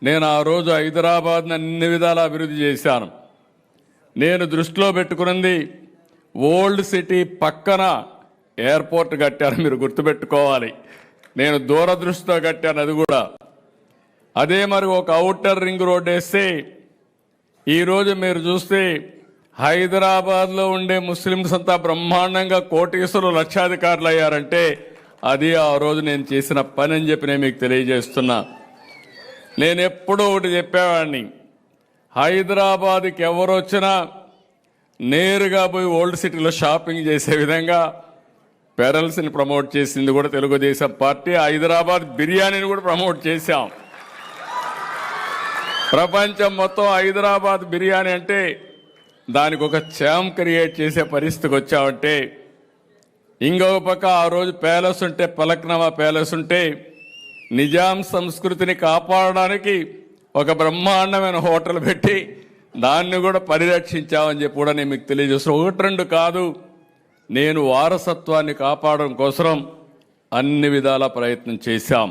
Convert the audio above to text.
నేను ఆ రోజు హైదరాబాద్ని అన్ని విధాలా అభివృద్ధి చేశాను. నేను దృష్టిలో పెట్టుకున్నది ఓల్డ్ సిటీ పక్కన ఎయిర్పోర్ట్ కట్టాను. మీరు గుర్తుపెట్టుకోవాలి, నేను దూరదృష్టితో కట్టాను అది కూడా. అదే మరి ఒక ఔటర్ రింగ్ రోడ్ వేస్తే ఈరోజు మీరు చూస్తే హైదరాబాద్లో ఉండే ముస్లిమ్స్ అంతా బ్రహ్మాండంగా కోటీశ్వరులు లక్షాధికారులు అయ్యారంటే అది ఆ రోజు నేను చేసిన పని అని చెప్పి నేను మీకు తెలియజేస్తున్నా. నేను ఎప్పుడూ ఒకటి చెప్పేవాడిని, హైదరాబాద్కి ఎవరు వచ్చినా నేరుగా పోయి ఓల్డ్ సిటీలో షాపింగ్ చేసే విధంగా పెరల్స్ని ప్రమోట్ చేసింది కూడా తెలుగుదేశం పార్టీ. హైదరాబాద్ బిర్యానీని కూడా ప్రమోట్ చేశాం. ప్రపంచం మొత్తం హైదరాబాద్ బిర్యానీ అంటే దానికి ఒక ఛామ్ క్రియేట్ చేసే పరిస్థితికి వచ్చామంటే, ఇంకొక పక్క ఆ రోజు ప్యాలెస్ ఉంటే, పలక్నమా ప్యాలెస్ ఉంటే నిజాం సంస్కృతిని కాపాడడానికి ఒక బ్రహ్మాండమైన హోటల్ పెట్టి దాన్ని కూడా పరిరక్షించామని చెప్పి కూడా నేను మీకు తెలియజేస్తాను. ఒకటి రెండు కాదు, నేను వారసత్వాన్ని కాపాడడం కోసం అన్ని విధాల ప్రయత్నం చేశాం.